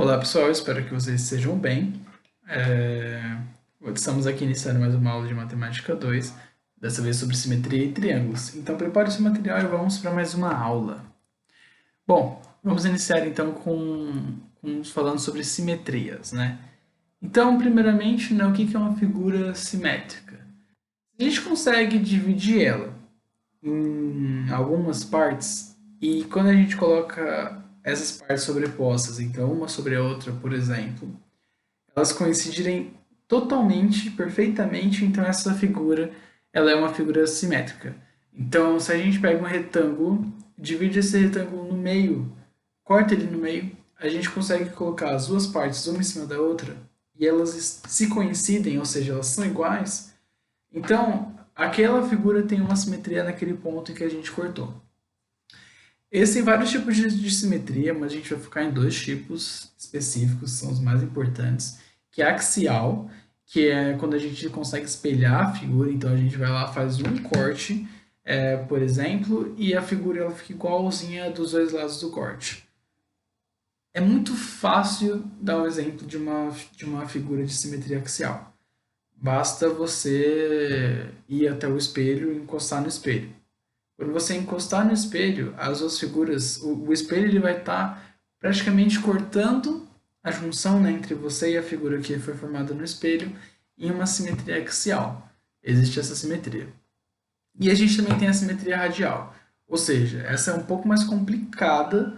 Olá pessoal, espero que vocês estejam bem. Estamos aqui iniciando mais uma aula de Matemática 2, dessa vez sobre simetria e triângulos. Então prepare o seu material e vamos para mais uma aula. Bom, vamos iniciar então falando sobre simetrias, né? Então, primeiramente, né, o que é uma figura simétrica? A gente consegue dividir ela em algumas partes e quando a gente coloca essas partes sobrepostas, então uma sobre a outra, por exemplo, elas coincidirem totalmente, perfeitamente, então essa figura ela é uma figura simétrica. Então, se a gente pega um retângulo, divide esse retângulo no meio, corta ele no meio, a gente consegue colocar as duas partes uma em cima da outra e elas se coincidem, ou seja, elas são iguais. Então, aquela figura tem uma simetria naquele ponto em que a gente cortou. Existem vários tipos de simetria, mas a gente vai focar em dois tipos específicos, são os mais importantes, que é a axial, que é quando a gente consegue espelhar a figura, então a gente vai lá, faz um corte, por exemplo, e a figura ela fica igualzinha dos dois lados do corte. É muito fácil dar um exemplo de uma figura de simetria axial. Basta você ir até o espelho e encostar no espelho. Quando você encostar no espelho, as duas figuras, o espelho ele vai estar praticamente cortando a junção, né, entre você e a figura que foi formada no espelho em uma simetria axial. Existe essa simetria. E a gente também tem a simetria radial. Ou seja, essa é um pouco mais complicada,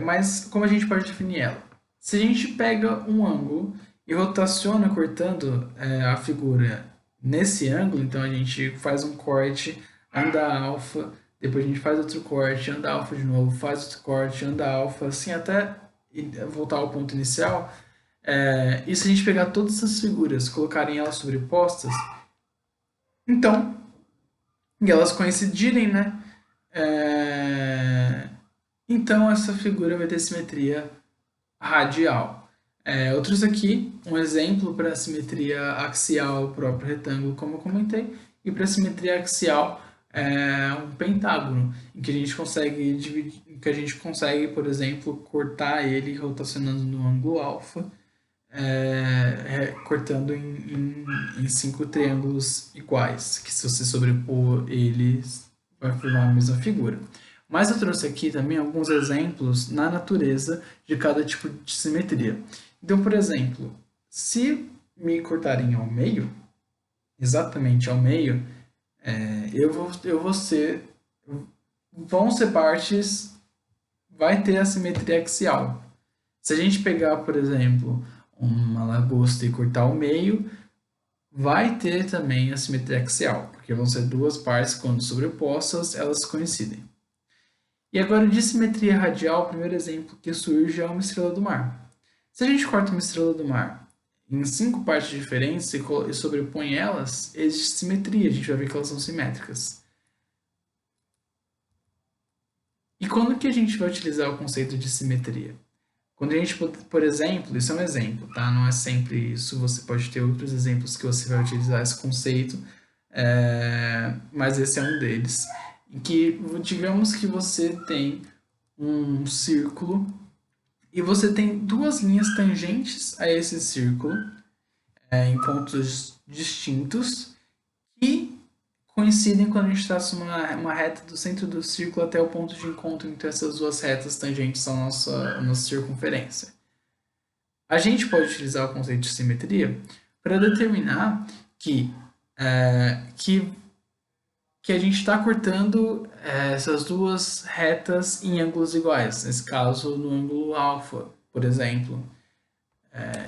mas como a gente pode definir ela? Se a gente pega um ângulo e rotaciona cortando a figura nesse ângulo, então a gente faz um corte, anda alfa, depois a gente faz outro corte, anda alfa de novo, faz outro corte, anda alfa, assim até voltar ao ponto inicial. E se a gente pegar todas essas figuras, colocarem elas sobrepostas, então, e elas coincidirem, né? É, Então essa figura vai ter simetria radial. Outros aqui, um exemplo para simetria axial, o próprio retângulo, como eu comentei, e para simetria axial, um pentágono, em que a gente consegue dividir, em que a gente consegue, por exemplo, cortar ele rotacionando no ângulo alfa, cortando em cinco triângulos iguais, que se você sobrepor eles, vai formar a mesma figura. Mas eu trouxe aqui também alguns exemplos na natureza de cada tipo de simetria. Então, por exemplo, se me cortarem ao meio, exatamente ao meio, eu vou ser, vão ser partes, vai ter a simetria axial. Se a gente pegar, por exemplo, uma lagosta e cortar ao meio, vai ter também a simetria axial, porque vão ser duas partes quando sobrepostas, elas coincidem. E agora, de simetria radial, o primeiro exemplo que surge é uma estrela do mar. Se a gente corta uma estrela do mar em cinco partes diferentes e sobrepõe elas, existe simetria, a gente vai ver que elas são simétricas. E quando que a gente vai utilizar o conceito de simetria? Quando a gente, por exemplo, isso é um exemplo, tá? Não é sempre isso, você pode ter outros exemplos que você vai utilizar esse conceito, mas esse é um deles. Em que, digamos que você tem um círculo e você tem duas linhas tangentes a esse círculo, em pontos distintos, que coincidem quando a gente traça uma reta do centro do círculo até o ponto de encontro entre essas duas retas tangentes à nossa circunferência. A gente pode utilizar o conceito de simetria para determinar que a gente está cortando essas duas retas em ângulos iguais, nesse caso no ângulo alfa, por exemplo.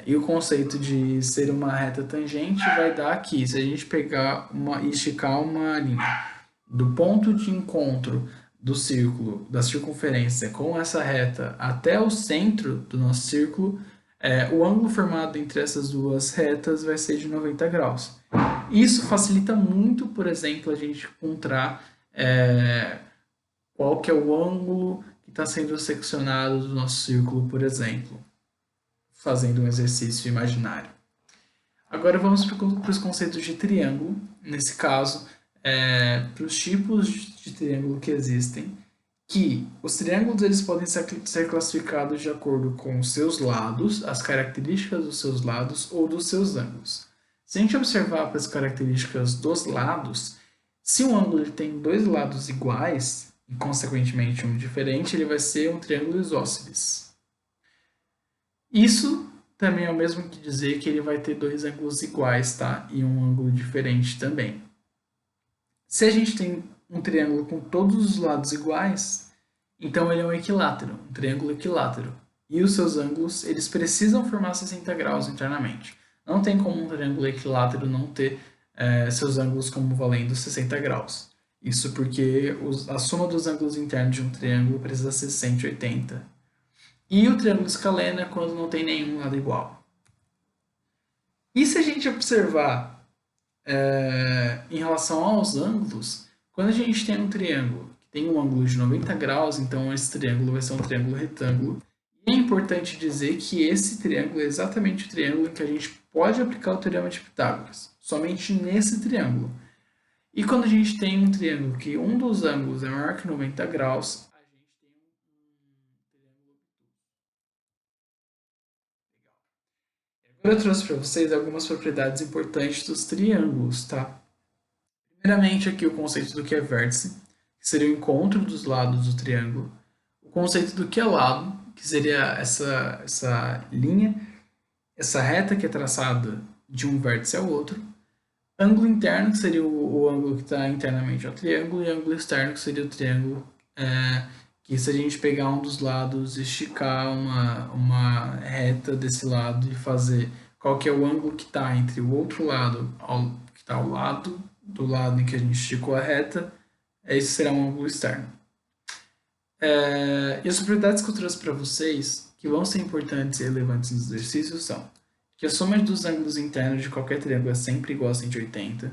E o conceito de ser uma reta tangente vai dar aqui, se a gente pegar e esticar uma linha do ponto de encontro do círculo, da circunferência com essa reta até o centro do nosso círculo, o ângulo formado entre essas duas retas vai ser de 90 graus. Isso facilita muito, por exemplo, a gente encontrar qual que é o ângulo que está sendo seccionado do nosso círculo, por exemplo, fazendo um exercício imaginário. Agora vamos para os conceitos de triângulo. Nesse caso, para os tipos de triângulo que existem. que os triângulos eles podem ser classificados de acordo com os seus lados, as características dos seus lados ou dos seus ângulos. Se a gente observar para as características dos lados, se um ângulo ele tem dois lados iguais, e consequentemente um diferente, ele vai ser um triângulo isósceles. Isso também é o mesmo que dizer que ele vai ter dois ângulos iguais, tá? E um ângulo diferente também. Se a gente tem um triângulo com todos os lados iguais, então ele é um equilátero, um triângulo equilátero. E os seus ângulos, eles precisam formar 60 graus internamente. Não tem como um triângulo equilátero não ter seus ângulos como valendo 60 graus. Isso porque a soma dos ângulos internos de um triângulo precisa ser 180. E o triângulo escaleno é quando não tem nenhum lado igual. E se a gente observar em relação aos ângulos, quando a gente tem um triângulo que tem um ângulo de 90 graus, então esse triângulo vai ser um triângulo retângulo. E é importante dizer que esse triângulo é exatamente o triângulo em que a gente pode aplicar o teorema de Pitágoras, somente nesse triângulo. E quando a gente tem um triângulo que um dos ângulos é maior que 90 graus, a gente tem um triângulo obtuso. Legal. Agora eu trouxe para vocês algumas propriedades importantes dos triângulos, tá? Primeiramente, aqui o conceito do que é vértice, que seria o encontro dos lados do triângulo. O conceito do que é lado, que seria essa linha, essa reta que é traçada de um vértice ao outro. Ângulo interno, que seria o ângulo que está internamente ao triângulo. E ângulo externo, que seria o triângulo, que se a gente pegar um dos lados, esticar uma reta desse lado e fazer qual que é o ângulo que está entre o outro lado, que está ao lado do lado em que a gente esticou a reta, esse será um ângulo externo. E as propriedades que eu trouxe para vocês, que vão ser importantes e relevantes nos exercícios, são que a soma dos ângulos internos de qualquer triângulo é sempre igual a 180,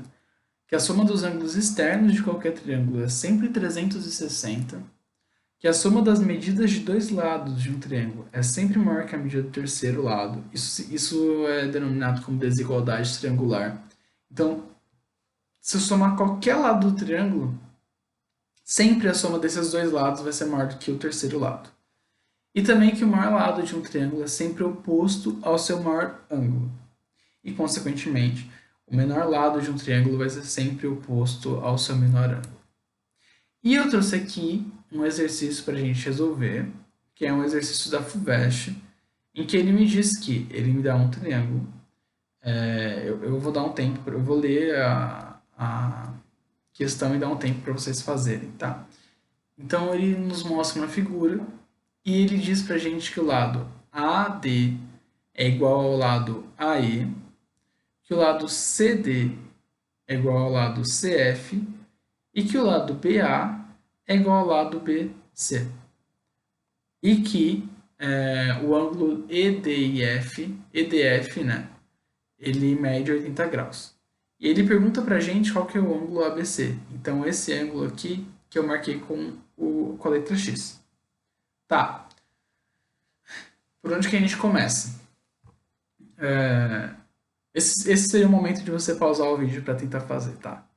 que a soma dos ângulos externos de qualquer triângulo é sempre 360, que a soma das medidas de dois lados de um triângulo é sempre maior que a medida do terceiro lado. Isso é denominado como desigualdade triangular. Então, se eu somar qualquer lado do triângulo, sempre a soma desses dois lados vai ser maior do que o terceiro lado. E também que o maior lado de um triângulo é sempre oposto ao seu maior ângulo. E, consequentemente, o menor lado de um triângulo vai ser sempre oposto ao seu menor ângulo. E eu trouxe aqui um exercício para a gente resolver, que é um exercício da FUVEST, em que ele me diz que ele me dá um triângulo. Eu vou dar um tempo, eu vou ler a questão e dar um tempo para vocês fazerem, tá? Então ele nos mostra uma figura e ele diz para a gente que o lado AD é igual ao lado AE, que o lado CD é igual ao lado CF e que o lado BA é igual ao lado BC. E que o ângulo EDF, né, ele mede 80 graus. E ele pergunta pra gente qual que é o ângulo ABC. Então, esse ângulo aqui que eu marquei com a letra X. Tá. Por onde que a gente começa? Esse seria o momento de você pausar o vídeo para tentar fazer, tá?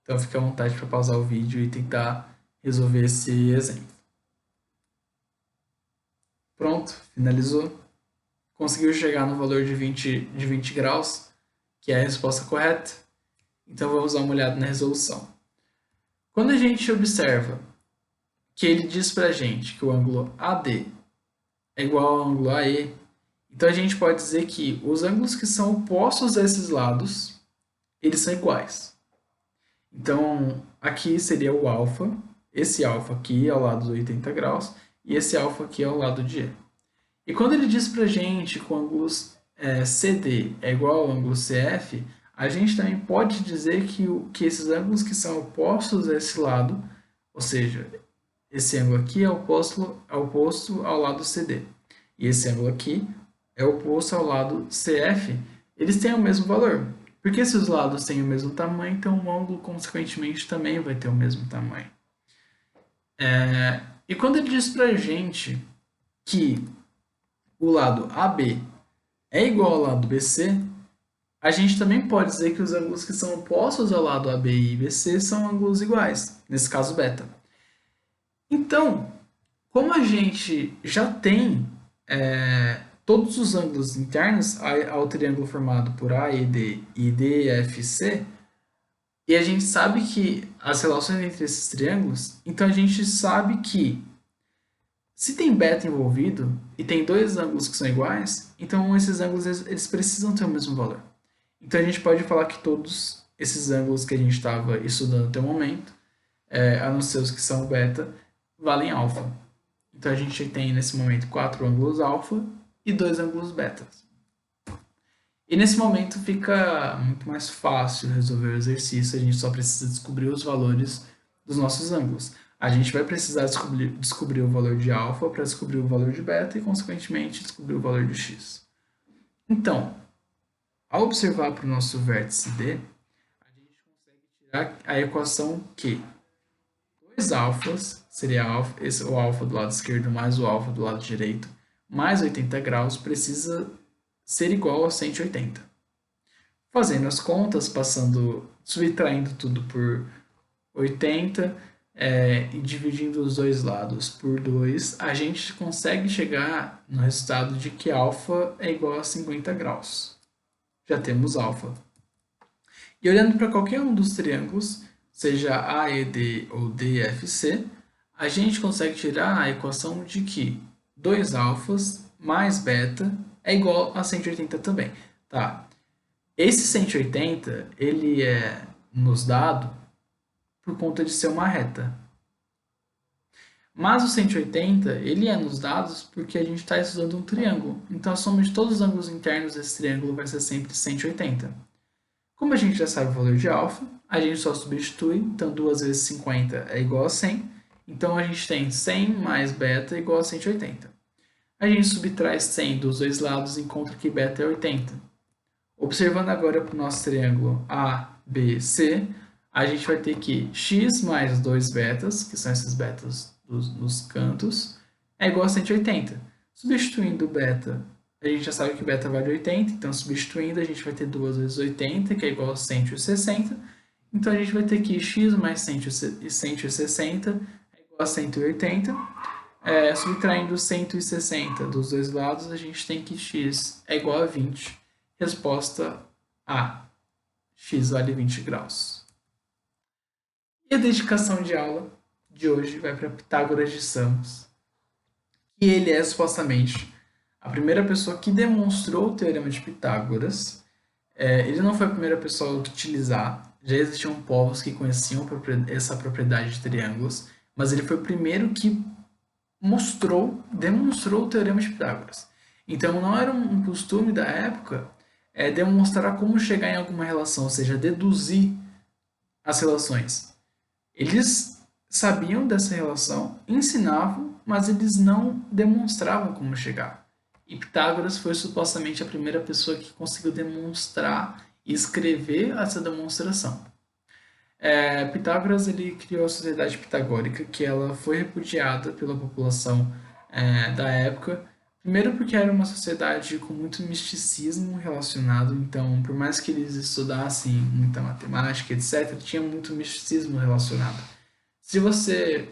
Então, fique à vontade para pausar o vídeo e tentar resolver esse exemplo. Pronto, finalizou. Conseguiu chegar no valor de 20 graus, que é a resposta correta. Então vamos dar uma olhada na resolução. Quando a gente observa que ele diz para a gente que o ângulo AD é igual ao ângulo AE, então a gente pode dizer que os ângulos que são opostos a esses lados, eles são iguais. Então aqui seria o alfa, esse alfa aqui ao lado do 80 graus, e esse alfa aqui ao lado de E. E quando ele diz para a gente que o ângulo CD é igual ao ângulo CF, a gente também pode dizer que esses ângulos que são opostos a esse lado, ou seja, esse ângulo aqui é oposto ao lado CD, e esse ângulo aqui é oposto ao lado CF, eles têm o mesmo valor. Porque se os lados têm o mesmo tamanho, então o ângulo, consequentemente, também vai ter o mesmo tamanho. E quando ele diz para a gente que o lado AB é igual ao lado BC, a gente também pode dizer que os ângulos que são opostos ao lado AB e BC são ângulos iguais, nesse caso beta. Então, como a gente já tem todos os ângulos internos ao triângulo formado por AED e DFC, e a gente sabe que as relações entre esses triângulos, então a gente sabe que se tem beta envolvido e tem dois ângulos que são iguais, então esses ângulos eles precisam ter o mesmo valor. Então a gente pode falar que todos esses ângulos que a gente estava estudando até o momento, a não ser os que são beta, valem alfa. Então a gente tem nesse momento quatro ângulos alfa e dois ângulos beta. E nesse momento fica muito mais fácil resolver o exercício, a gente só precisa descobrir os valores dos nossos ângulos. A gente vai precisar descobrir o valor de alfa para descobrir o valor de beta e, consequentemente, descobrir o valor de x. Então, ao observar para o nosso vértice D, a gente consegue tirar a equação que 2 alfas, seria o alfa do lado esquerdo mais o alfa do lado direito, mais 80 graus, precisa ser igual a 180. Fazendo as contas, subtraindo tudo por 80 e dividindo os dois lados por 2, a gente consegue chegar no resultado de que alfa é igual a 50 graus. Já temos alfa. E olhando para qualquer um dos triângulos, seja AED ou DFC, a gente consegue tirar a equação de que 2 alfas mais beta é igual a 180 também. Tá. Esse 180, ele é nos dado por conta de ser uma reta. Mas o 180, ele é nos dados porque a gente está estudando um triângulo. Então a soma de todos os ângulos internos desse triângulo vai ser sempre 180. Como a gente já sabe o valor de alfa, a gente só substitui, então 2 vezes 50 é igual a 100. Então a gente tem 100 mais beta igual a 180. A gente subtrai 100 dos dois lados e encontra que beta é 80. Observando agora para o nosso triângulo ABC, a gente vai ter que x mais 2 betas, que são esses betas nos cantos, é igual a 180. Substituindo beta, a gente já sabe que beta vale 80, então substituindo a gente vai ter 2 vezes 80, que é igual a 160. Então a gente vai ter que x mais 160 é igual a 180. Subtraindo 160 dos dois lados, a gente tem que x é igual a 20. Resposta A. X vale 20 graus. E a dedicação de aula de hoje vai para Pitágoras de Samos. E ele é supostamente a primeira pessoa que demonstrou o teorema de Pitágoras. Ele não foi a primeira pessoa a utilizar. Já existiam povos que conheciam essa propriedade de triângulos, mas ele foi o primeiro que demonstrou o teorema de Pitágoras. Então não era um costume da época demonstrar como chegar em alguma relação, ou seja, deduzir as relações. Eles sabiam dessa relação, ensinavam, mas eles não demonstravam como chegar. E Pitágoras foi supostamente a primeira pessoa que conseguiu demonstrar e escrever essa demonstração. Pitágoras ele criou a sociedade pitagórica, que ela foi repudiada pela população da época. Primeiro porque era uma sociedade com muito misticismo relacionado, então por mais que eles estudassem muita matemática, etc., tinha muito misticismo relacionado. Se você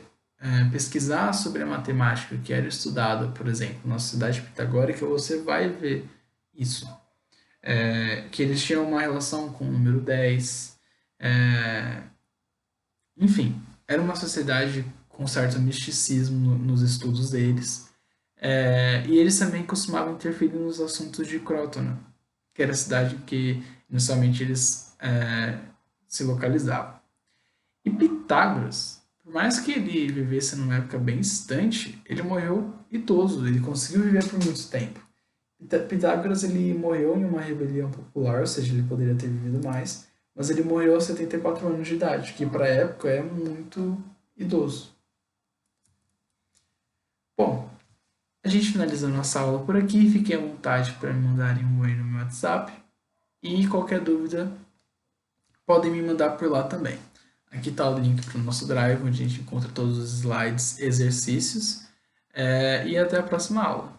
pesquisar sobre a matemática que era estudada, por exemplo, na sociedade pitagórica, você vai ver isso. Que eles tinham uma relação com o número 10. Enfim, era uma sociedade com certo misticismo nos estudos deles. E eles também costumavam interferir nos assuntos de Crotona, que era a cidade que inicialmente eles se localizavam. E Pitágoras, por mais que ele vivesse numa época bem distante, ele morreu idoso, ele conseguiu viver por muito tempo. Pitágoras ele morreu em uma rebelião popular, ou seja, ele poderia ter vivido mais, mas ele morreu aos 74 anos de idade, que para a época é muito idoso. Bom, a gente finaliza a nossa aula por aqui. Fiquem à vontade para me mandarem um oi no meu WhatsApp. E qualquer dúvida, podem me mandar por lá também. Aqui está o link para o nosso Drive, onde a gente encontra todos os slides, exercícios. E até a próxima aula.